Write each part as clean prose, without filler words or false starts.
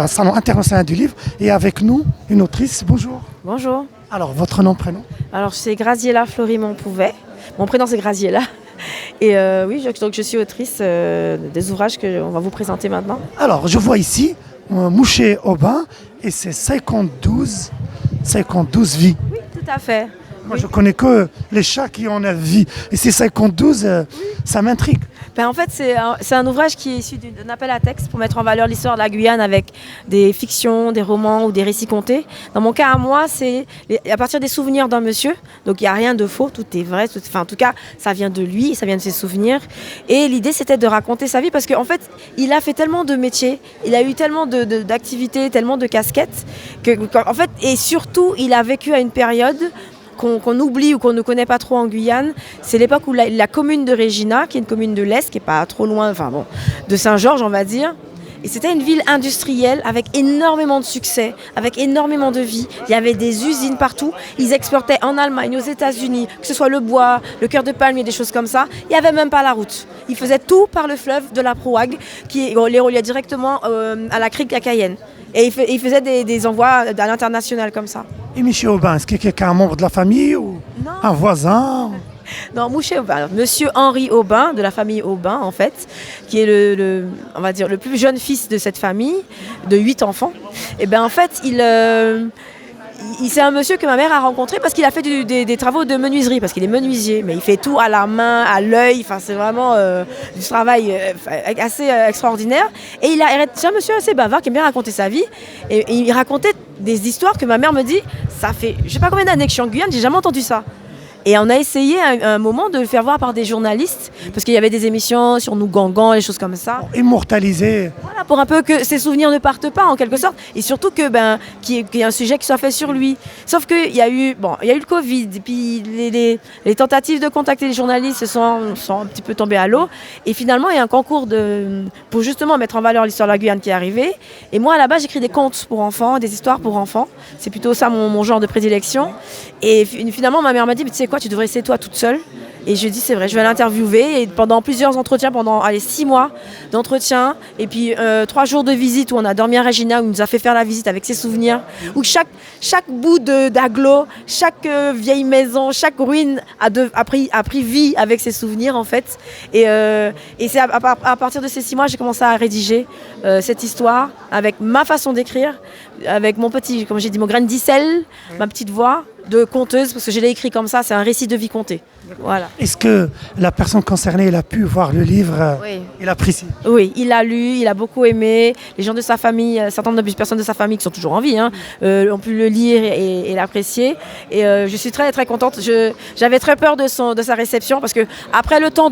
Salon international du livre et avec nous une autrice. Bonjour. Bonjour. Alors votre nom, prénom? Alors c'est Graziella Fleury-Montpouvet. Mon prénom c'est Graziella. Et oui, donc je suis autrice des ouvrages qu'on va vous présenter maintenant. Alors je vois ici Mouché Aubin et c'est 52 vies. Oui, tout à fait. Moi je connais que les chats qui ont 9 vies et ces 52, ça m'intrigue. En fait, c'est un ouvrage qui est issu d'un appel à texte pour mettre en valeur l'histoire de la Guyane avec des fictions, des romans ou des récits contés. Dans mon cas à moi, c'est à partir des souvenirs d'un monsieur. Donc il n'y a rien de faux, tout est vrai. En tout cas, ça vient de lui, ça vient de ses souvenirs. Et l'idée, c'était de raconter sa vie parce qu'en fait, il a fait tellement de métiers, il a eu tellement d'activités, tellement de casquettes. En fait, et surtout, il a vécu à une période qu'on oublie ou qu'on ne connaît pas trop en Guyane, c'est l'époque où la commune de Regina, qui est une commune de l'Est, qui n'est pas trop loin, de Saint-Georges, on va dire, et c'était une ville industrielle avec énormément de succès, avec énormément de vie. Il y avait des usines partout. Ils exportaient en Allemagne, aux États-Unis, que ce soit le bois, le cœur de palmier, des choses comme ça. Il n'y avait même pas la route. Ils faisaient tout par le fleuve de la Prouague, qui les reliait directement à la crique de la Cayenne. Et il faisait des envois à l'international comme ça. Et Michel Aubin, est-ce qu'il y a quelqu'un, un membre de la famille ou Non. un voisin? Non, Mouché Aubin, monsieur Henri Aubin, de la famille Aubin en fait, qui est on va dire, le plus jeune fils de cette famille, de 8 enfants. Et bien en fait, c'est un monsieur que ma mère a rencontré parce qu'il a fait des travaux de menuiserie, parce qu'il est menuisier, mais il fait tout à la main, à l'œil, c'est vraiment du travail assez extraordinaire. Et c'est un monsieur assez bavard qui aime bien raconter sa vie, et il racontait des histoires que ma mère me dit, ça fait je sais pas combien d'années que je suis en Guyane, j'ai jamais entendu ça. Et on a essayé à un moment de le faire voir par des journalistes, parce qu'il y avait des émissions sur nous Gangan, des choses comme ça. Immortalisé. Voilà, pour un peu que ses souvenirs ne partent pas en quelque sorte, et surtout qu'il y ait un sujet qui soit fait sur lui. Sauf qu'il y a eu le Covid, et puis les tentatives de contacter les journalistes sont un petit peu tombées à l'eau. Et finalement, il y a un concours pour justement mettre en valeur l'histoire de la Guyane qui est arrivé. Et moi, à la base, j'écris des contes pour enfants, des histoires pour enfants. C'est plutôt ça mon genre de prédilection. Et finalement, ma mère m'a dit, mais tu sais quoi, tu devrais essayer toi toute seule. Et je dis, c'est vrai, je vais l'interviewer. Et pendant plusieurs entretiens, pendant 6 mois d'entretien, et puis 3 jours de visite où on a dormi à Regina, où il nous a fait faire la visite avec ses souvenirs, où chaque bout d'agglo, chaque vieille maison, chaque ruine a pris vie avec ses souvenirs en fait. Et c'est à partir de ces 6 mois, j'ai commencé à rédiger cette histoire avec ma façon d'écrire, avec mon petit, comme j'ai dit, mon grain de sel, ma petite voix de conteuse, parce que je l'ai écrit comme ça, c'est un récit de vie contée. Voilà. Est-ce que la personne concernée elle a pu voir le livre et l'apprécier? Oui, il l'a lu, il a beaucoup aimé. Les gens de sa famille, un certain nombre de personnes de sa famille qui sont toujours en vie, ont pu le lire et l'apprécier. Et je suis très très contente. J'avais très peur de sa réception parce que après le temps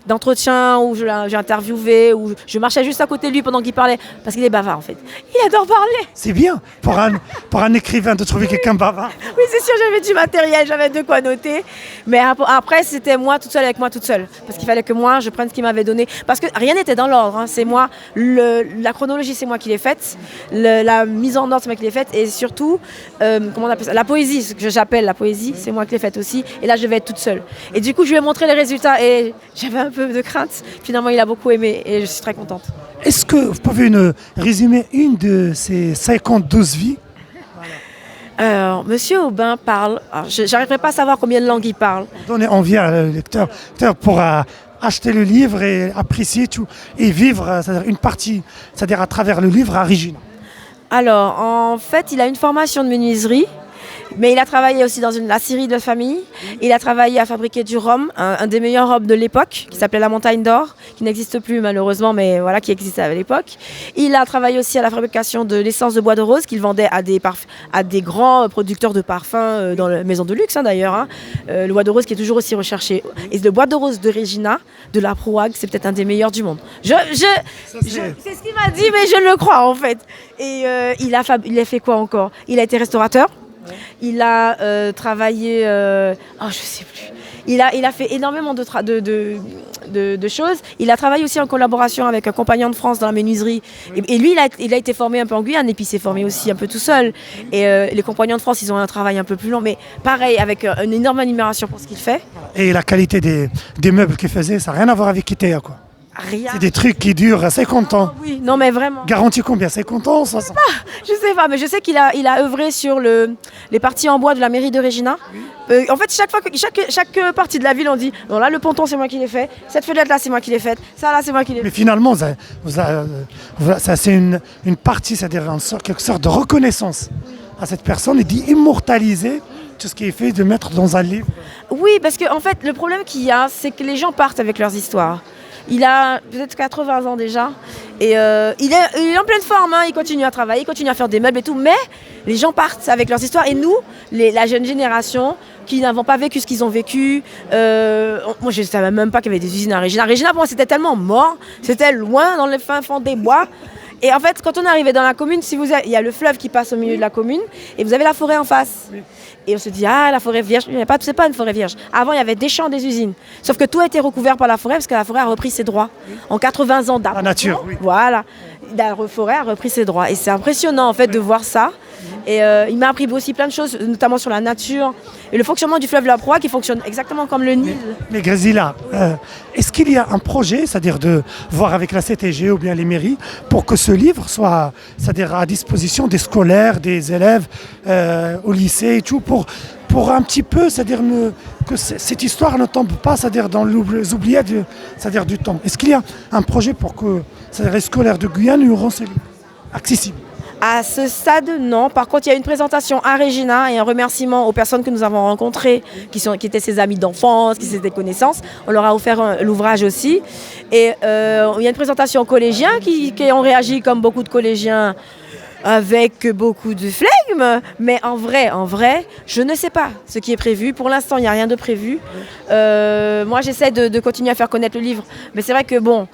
d'entretien où j'ai interviewé, où je marchais juste à côté de lui pendant qu'il parlait, parce qu'il est bavard en fait. Il adore parler. C'est bien pour un écrivain de trouver quelqu'un bavard. Oui, c'est sûr, j'avais du matériel, j'avais de quoi noter. Mais après, c'était moi toute seule avec moi toute seule. Parce qu'il fallait que moi, je prenne ce qu'il m'avait donné. Parce que rien n'était dans l'ordre. C'est moi. La chronologie, c'est moi qui l'ai faite. La mise en ordre, c'est moi qui l'ai faite. Et surtout, comment on appelle ça, la poésie, ce que j'appelle la poésie, c'est moi qui l'ai faite aussi. Et là, je vais être toute seule. Et du coup, je lui ai montré les résultats. Et j'avais un peu de crainte. Finalement, il a beaucoup aimé. Et je suis très contente. Est-ce que vous pouvez résumer une de ces 52 vies? Monsieur Aubin parle, je n'arriverai pas à savoir combien de langues il parle. Donner envie à le lecteur pour acheter le livre et apprécier tout et vivre c'est-à-dire une partie, c'est-à-dire à travers le livre à Regina. Alors, en fait, il a une formation de menuiserie, mais il a travaillé aussi dans la scierie de famille. Il a travaillé à fabriquer du rhum, un des meilleurs rhums de l'époque, qui s'appelait la Montagne d'Or, qui n'existe plus malheureusement, mais voilà, qui existait à l'époque. Il a travaillé aussi à la fabrication de l'essence de bois de rose qu'il vendait à des grands producteurs de parfums dans la maison de luxe d'ailleurs. Le bois de rose qui est toujours aussi recherché. Et le bois de rose de Regina, de la Prouague, c'est peut-être un des meilleurs du monde. C'est ce qu'il m'a dit, mais je le crois en fait. Et il a fait quoi encore? Il a été restaurateur. Il a travaillé, je sais plus. Il a fait énormément de choses. Il a travaillé aussi en collaboration avec un compagnon de France dans la menuiserie. Et lui, il a été formé un peu en Guyane et puis il s'est formé aussi un peu tout seul. Et les compagnons de France, ils ont un travail un peu plus long, mais pareil, avec une énorme admiration pour ce qu'il fait. Et la qualité des meubles qu'il faisait, ça n'a rien à voir avec Ikea, quoi. rien. C'est des trucs qui durent 50 ans. Oui, non mais vraiment. Garantie combien? 50 ans, 60? Je sais pas, mais je sais qu'il a œuvré sur les parties en bois de la mairie de Regina. En fait, chaque partie de la ville, on dit non, là, le ponton, c'est moi qui l'ai fait. Cette fenêtre là, c'est moi qui l'ai faite. Ça là, c'est moi qui l'ai fait. Mais finalement, ça, c'est une partie, c'est-à-dire quelque sorte de reconnaissance à cette personne et d'immortaliser tout ce qui est fait, de mettre dans un livre. Oui, parce que en fait, le problème qu'il y a, c'est que les gens partent avec leurs histoires. Il a peut-être 80 ans déjà. Et il est en pleine forme, hein. Il continue à travailler, il continue à faire des meubles et tout. Mais les gens partent avec leurs histoires. Et nous, la jeune génération, qui n'avons pas vécu ce qu'ils ont vécu. Moi, je ne savais même pas qu'il y avait des usines à Regina. Regina, pour moi, c'était tellement mort. C'était loin, dans les fins fonds des bois. Et en fait, quand on est arrivé dans la commune, il y a le fleuve qui passe au milieu de la commune. Et vous avez la forêt en face. Oui. Et on se dit, ah, la forêt vierge. C'est pas une forêt vierge. Avant, il y avait des champs, des usines. Sauf que tout a été recouvert par la forêt parce que la forêt a repris ses droits. En 80 ans d'abandon. La nature, oui. Voilà. La forêt a repris ses droits. Et c'est impressionnant, en fait, de voir ça. Et il m'a appris aussi plein de choses, notamment sur la nature et le fonctionnement du fleuve La Proie qui fonctionne exactement comme le Nil. Mais Grézilla, est-ce qu'il y a un projet, c'est-à-dire de voir avec la CTG ou bien les mairies, pour que ce livre soit, c'est-à-dire à disposition des scolaires, des élèves au lycée et tout, pour un petit peu, c'est-à-dire que cette histoire ne tombe pas, c'est-à-dire dans les oubliettes, c'est-à-dire du temps. Est-ce qu'il y a un projet pour que, c'est-à-dire les scolaires de Guyane auront ce livre accessible? À ce stade, non. Par contre, il y a une présentation à Regina et un remerciement aux personnes que nous avons rencontrées, qui étaient ses amis d'enfance, qui étaient des connaissances. On leur a offert l'ouvrage aussi. Et il y a une présentation aux collégiens qui ont réagi comme beaucoup de collégiens avec beaucoup de flegme. Mais en vrai, je ne sais pas ce qui est prévu. Pour l'instant, il n'y a rien de prévu. Moi, j'essaie de continuer à faire connaître le livre. Mais c'est vrai que bon,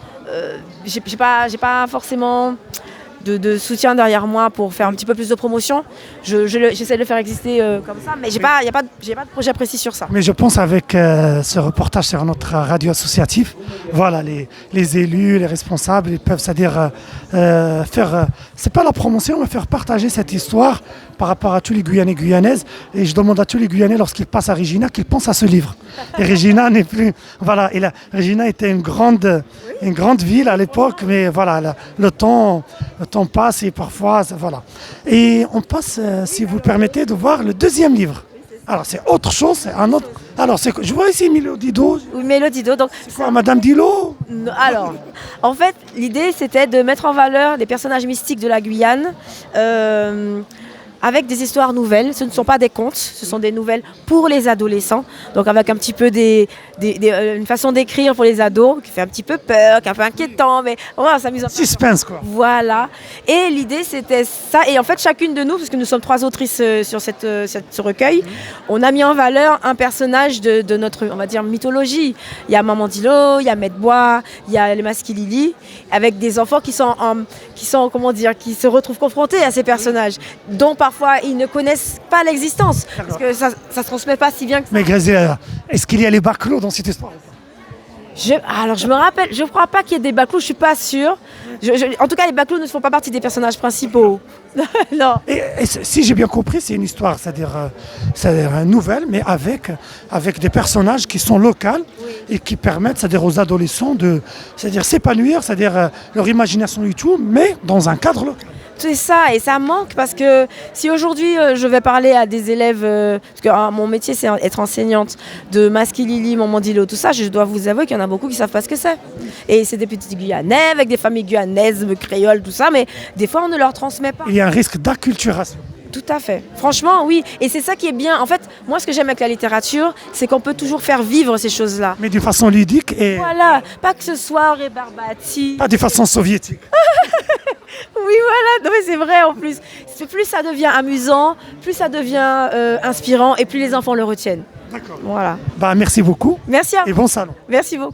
j'ai pas forcément de soutien derrière moi pour faire un petit peu plus de promotion. J'essaie de le faire exister comme ça, mais j'ai pas de projet précis sur ça. Mais je pense avec ce reportage sur notre radio associative, voilà, les élus, les responsables, ils peuvent, c'est-à-dire faire, c'est pas la promotion, mais faire partager cette histoire par rapport à tous les Guyanais et Guyanaises. Et je demande à tous les Guyanais, lorsqu'ils passent à Regina, qu'ils pensent à ce livre. Et Regina n'est plus... Voilà, Regina était une grande ville à l'époque, mais voilà, le temps passe et parfois, voilà. Et on passe, si vous le permettez, de voir le deuxième livre. Alors, c'est autre chose, c'est un autre... Alors, je vois ici Mélodie Do. Oui, Mélodie Do. Donc, c'est quoi, Madame Dilo? Alors, en fait, l'idée, c'était de mettre en valeur les personnages mystiques de la Guyane, avec des histoires nouvelles. Ce ne sont pas des contes, ce sont des nouvelles pour les adolescents. Donc avec un petit peu une façon d'écrire pour les ados qui fait un petit peu peur, qui est un peu inquiétant, mais voilà, ça mise en suspense quoi. Voilà. Et l'idée c'était ça. Et en fait chacune de nous, parce que nous sommes 3 autrices sur ce recueil, on a mis en valeur un personnage de notre, on va dire, mythologie. Il y a Maman Dilo, il y a Maître Bois, il y a les Maskilili, avec des enfants qui se retrouvent confrontés à ces personnages, dont parfois ils ne connaissent pas l'existence, parce que ça se transmet pas si bien que ça. Mais Grézilla, est-ce qu'il y a les baclos dans cette histoire? Alors je me rappelle, je ne crois pas qu'il y ait des baclos, je ne suis pas sûre. En tout cas, les baclos ne font pas partie des personnages principaux. Non. Et si j'ai bien compris, c'est une histoire, c'est-à-dire nouvelle, mais avec des personnages qui sont locaux, oui, et qui permettent, c'est-à-dire aux adolescents de, c'est-à-dire s'épanouir, c'est-à-dire leur imagination et tout, mais dans un cadre local. C'est ça, et ça manque parce que si aujourd'hui je vais parler à des élèves, parce que mon métier c'est être enseignante de Maskilili, Maman Dilo, tout ça, je dois vous avouer qu'il y en a beaucoup qui ne savent pas ce que c'est. Et c'est des petits Guyanais avec des familles guyanaises, créoles, tout ça, mais des fois on ne leur transmet pas. Il y a un risque d'acculturation. Tout à fait. Franchement, oui. Et c'est ça qui est bien. En fait, moi, ce que j'aime avec la littérature, c'est qu'on peut toujours faire vivre ces choses-là. Mais de façon ludique et... Voilà. Pas que ce soit rébarbati. Pas de façon soviétique. Oui, voilà. Non, mais c'est vrai, en plus. Plus ça devient amusant, plus ça devient inspirant et plus les enfants le retiennent. D'accord. Voilà. Merci beaucoup. Merci à vous. Et bon salon. Merci beaucoup.